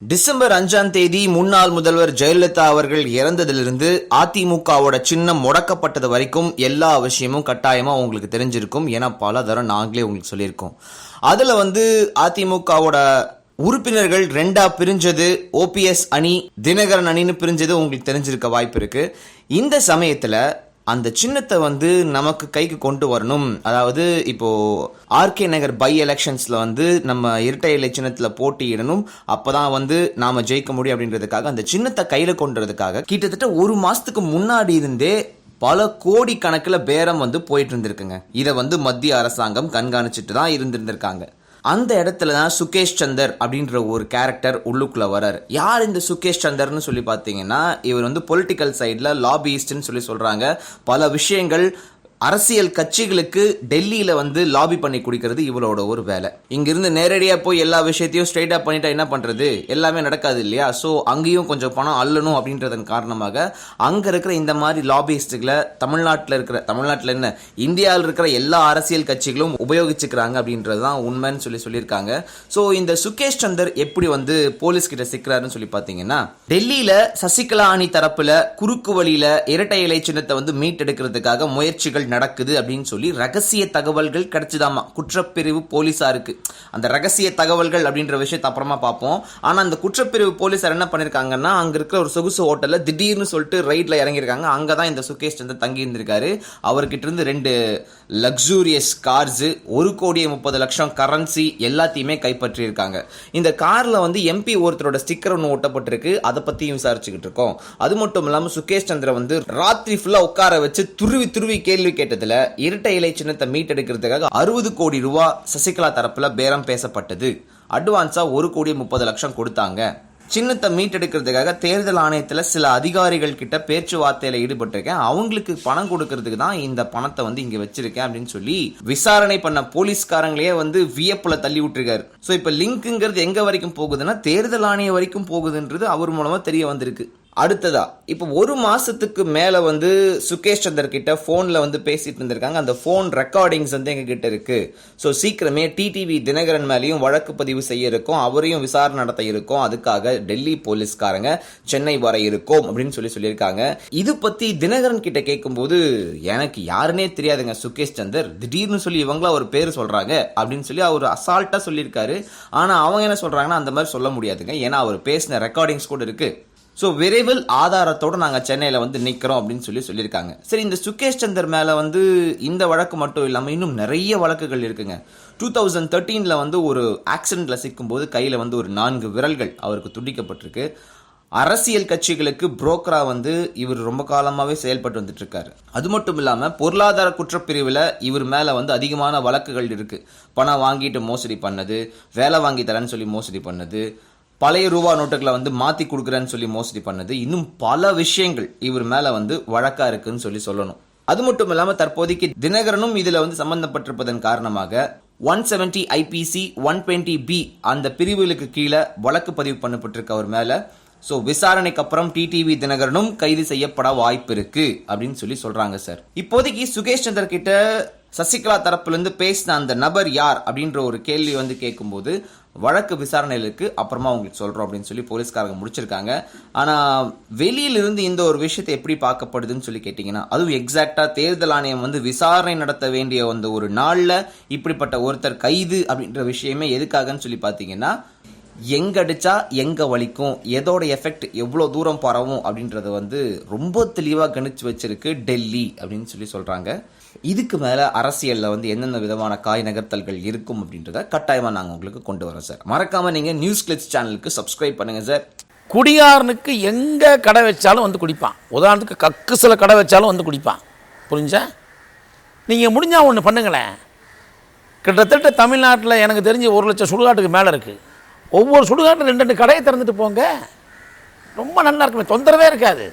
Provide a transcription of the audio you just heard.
December 5ஆம் தேதி முன்னாள் முதல்வர் ஜெயலலிதா அவர்கள் இறந்ததிலிருந்து அதிமுகவோட சின்னம் முடக்கப்பட்டது வரைக்கும் எல்லா விஷயமும் கட்டாயமா உங்களுக்கு தெரிஞ்சிருக்கும். ஏன்னா பல தரம் நாங்களே உங்களுக்கு சொல்லியிருக்கோம். அதுல அதிமுகவோட உறுப்பினர்கள் ரெண்டா பிரிஞ்சது, ஓபிஎஸ் அணி தினகரன் அணின்னு பிரிஞ்சது உங்களுக்கு தெரிஞ்சிருக்க வாய்ப்பு இருக்கு. இந்த சமயத்துல அந்த சின்னத்தை நமக்கு கைக்கு கொண்டு வரணும். அதாவது இப்போ ஆர்கே நகர் பை எலெக்ஷன்ஸ்ல நம்ம இரட்டை இலை சின்னத்துல போட்டியிடணும். அப்பதான் நாம ஜெயிக்க முடியும் அப்படின்றதுக்காக அந்த சின்னத்தை கையில கொண்டுறதுக்காக கிட்டத்தட்ட ஒரு மாசத்துக்கு முன்னாடி இருந்தே பல கோடி கணக்குல பேரம் போயிட்டு இருந்திருக்குங்க. இதை மத்திய அரசாங்கம் கண்காணிச்சுட்டு தான் இருந்திருக்காங்க. அந்த இடத்துல தான் சுகேஷ் சந்தர் அப்படின்ற ஒரு கேரக்டர் உள்ளுக்குள்ள வராரு. யார் இந்த சுகேஷ் சந்தர்னு சொல்லி பார்த்தீங்கன்னா, இவர் பொலிட்டிக்கல் சைட்ல லாபியிஸ்ட்னு சொல்லி சொல்றாங்க. பல விஷயங்கள் அரசியல் கட்சிகளுக்கு டெல்லியில லாபி பண்ணி குடிக்கிறது இவளோட ஒரு வேலை. இங்கிருந்து நேரடியா போய் எல்லா விஷயத்தையும் ஸ்ட்ரெயிட்டா பண்ணிட்டா என்ன பண்றது, எல்லாமே நடக்காது இல்லையா? ஸோ அங்கேயும் கொஞ்சம் பணம் அள்ளணும் அப்படின்றதன் காரணமாக அங்க இருக்கிற இந்த மாதிரி லாபியிஸ்டுகளை தமிழ்நாட்டில் என்ன இந்தியாவில் இருக்கிற எல்லா அரசியல் கட்சிகளும் உபயோகிச்சுக்கிறாங்க அப்படின்றது தான் உண்மைன்னு சொல்லியிருக்காங்க. ஸோ இந்த சுகேஷ் சந்தர் எப்படி போலீஸ் கிட்ட சிக்கிறாருன்னு சொல்லி பார்த்தீங்கன்னா, டெல்லியில சசிகலா அணி தரப்புல குறுக்கு வழியில இரட்டை இலை சின்னத்தை மீட்டெடுக்கிறதுக்காக முயற்சிகள் நடக்குது அப்படின்னு சொல்லி ரகசிய தகவல்கள் கிடைச்சதாமா குற்றப்பிரிவு போலீசாருக்கு. அந்த ரகசிய தகவல்கள் அப்படின்ற விஷயத்தை அப்புறமா பார்ப்போம். ஆனா அந்த குற்றப்பிரிவு போலீசார் என்ன பண்ணிருக்காங்கன்னா, அங்க இருக்கிற ஒரு சொகுசு ஹோட்டல்ல திடீர்னு சொல்லிட்டு ரைட்ல இறங்கியிருக்காங்க. அங்கதான் இந்த சுகேஷ் சந்தர் தங்கி இருந்திருக்காரு. அவர்கிட்ட இருந்து 2 லக்ஸூரியஸ் கார்ஸ், 1,30,00,000 கரன்சி எல்லாத்தையுமே கைப்பற்றி இருக்காங்க. இந்த கார்ல எம்பி ஒருத்தரோட ஸ்டிக்கர் ஒன்று ஒட்டப்பட்டிருக்கு. அதை பத்தியும் விசாரிச்சுக்கிட்டு இருக்கோம். அது மட்டும் இல்லாம சுகேஷ் சந்திர ராத்திரி ஃபுல்லா உட்கார வச்சு துருவி கேள்வி கேட்டதுல இரட்டை இலை சின்னத்தை மீட்டெடுக்கிறதுக்காக 60 கோடி ரூபாய் சசிகலா தரப்புல பேரம் பேசப்பட்டது. அட்வான்ஸா 1,30,00,000 கொடுத்தாங்க. சின்னத்தை மீட்டெடுக்கிறதுக்காக தேர்தல் ஆணையத்துல சில அதிகாரிகள் கிட்ட பேச்சுவார்த்தையில ஈடுபட்டிருக்கேன், அவங்களுக்கு பணம் கொடுக்கறதுக்கு தான் இந்த பணத்தை இங்க வச்சிருக்கேன் அப்படின்னு சொல்லி விசாரணை பண்ண போலீஸ்காரங்களே வியப்புல தள்ளி விட்டுருக்காரு. சோ இப்ப லிங்க்ங்கிறது எங்க வரைக்கும் போகுதுன்னா, தேர்தல் ஆணையம் வரைக்கும் போகுதுன்றது அவர் மூலமா தெரிய வந்திருக்கு. அடுத்ததா இப்போ ஒரு மாசத்துக்கு மேல சுகேஷ் சந்தர் கிட்ட போன்ல பேசிட்டு இருந்திருக்காங்க. அந்த போன் ரெக்கார்டிங்ஸ் எங்க கிட்ட இருக்கு. ஸோ சீக்கிரமே டிடிவி தினகரன் மேலேயும் வழக்கு பதிவு செய்ய இருக்கோம், அவரையும் விசாரணை நடத்த இருக்கோம். அதுக்காக டெல்லி போலீஸ்காரங்க சென்னை வர இருக்கோம் அப்படின்னு சொல்லியிருக்காங்க. இது பத்தி தினகரன் கிட்ட கேட்கும்போது, எனக்கு யாருன்னே தெரியாதுங்க சுகேஷ் சந்தர், திடீர்னு சொல்லி இவங்களா ஒரு பேர் சொல்றாங்க அப்படின்னு சொல்லி அவர் அசால்ட்டா சொல்லியிருக்காரு. ஆனா அவங்க என்ன சொல்றாங்கன்னா, அந்த மாதிரி சொல்ல முடியாதுங்க, ஏன்னா அவர் பேசின ரெக்கார்டிங்ஸ் கூட இருக்கு. ஸோ விரைவில் ஆதாரத்தோடு நாங்கள் சென்னையில் நிற்கிறோம் அப்படின்னு சொல்லியிருக்காங்க. சரி, இந்த சுகேஷ் சந்தர் மேலே இந்த வழக்கு மட்டும் இல்லாமல் இன்னும் நிறைய வழக்குகள் இருக்குங்க. 2013 ஒரு ஆக்சிடென்ட்ல சிக்கும்போது கையில் ஒரு 4 விரல்கள் அவருக்கு துண்டிக்கப்பட்டிருக்கு. அரசியல் கட்சிகளுக்கு புரோக்கரா இவர் ரொம்ப காலமாகவே செயல்பட்டு வந்துட்டு இருக்காரு. அது மட்டும் இல்லாமல் பொருளாதார குற்றப்பிரிவில் இவர் மேலே அதிகமான வழக்குகள் இருக்கு. பணம் வாங்கிட்டு மோசடி பண்ணது, வேலை வாங்கி தரேன்னு சொல்லி மோசடி பண்ணது, பழைய ரூபா நோட்டுகளை மாத்தி கொடுக்குறேன்னு சொல்லி மோசடி பண்ணது, இன்னும் பல விஷயங்கள் இவர் மேல வழக்கா இருக்குன்னு சொல்லணும். அது மட்டும் இல்லாம தற்போதைக்கு தினகரனும் இதுல சம்பந்தப்பட்டிருப்பதன் காரணமாக 170 IPC 120B அந்த பிரிவுகளுக்கு கீழே வழக்கு பதிவு பண்ணப்பட்டிருக்கு அவர் மேல. சோ விசாரணைக்கு அப்புறம் டிடிவி தினகரனும் கைது செய்யப்பட வாய்ப்பு இருக்கு அப்படின்னு சொல்றாங்க சார். இப்போதைக்கு சுகேஷ் சந்தர் கிட்ட சசிகலா தரப்புல பேசின அந்த நபர் யார் அப்படின்ற ஒரு கேள்வி கேட்கும்போது, வழக்கு விசாரணையில் இருக்கு, அப்புறமா உங்களுக்கு சொல்றோம் அப்படின்னு சொல்லி போலீஸ்காரங்க முடிச்சிருக்காங்க. ஆனா வெளியிலிருந்து இந்த ஒரு விஷயத்தை எப்படி பார்க்கப்படுதுன்னு சொல்லி கேட்டீங்கன்னா, அதுவும் எக்ஸாக்டா தேர்தல் ஆணையம் விசாரணை நடத்த வேண்டிய ஒரு நாள்ல இப்படிப்பட்ட ஒருத்தர் கைது அப்படின்ற விஷயமே எதுக்காகன்னு சொல்லி பாத்தீங்கன்னா, எங்க அடிச்சா எங்க வலிக்கும், எதோட எஃபெக்ட் எவ்வளவு தூரம் பரவும் அப்படின்றத ரொம்ப தெளிவா கணிச்சு வச்சிருக்கு டெல்லி அப்படின்னு சொல்றாங்க. இதுக்கு மேல அரசியல்ல என்னென்ன விதமான காய் நகர்த்தல்கள் இருக்கும் அப்படின்றத கட்டாயமா நாங்க உங்களுக்கு கொண்டு வரோம் சார். மறக்காம நீங்க நியூஸ் கிளிட்ஸ் சேனலுக்கு சப்ஸ்கிரைப் பண்ணுங்க சார். குடியாரனுக்கு எங்க கடை வச்சாலும் குடிப்பான். உதாரணத்துக்கு கக்குசில கடை வச்சாலும் குடிப்பான். புரிஞ்சா? நீங்க முடிஞ்சா ஒன்று பண்ணுங்களேன். கிட்டத்தட்ட தமிழ்நாட்டில் எனக்கு தெரிஞ்சு 1,00,000 சுடுகாட்டுக்கு மேலே இருக்கு. ஒவ்வொரு சுடுகாட்டில் 2 கடையை திறந்துட்டு போங்க, ரொம்ப நல்லா இருக்குமே, தொந்தரவே இருக்காது.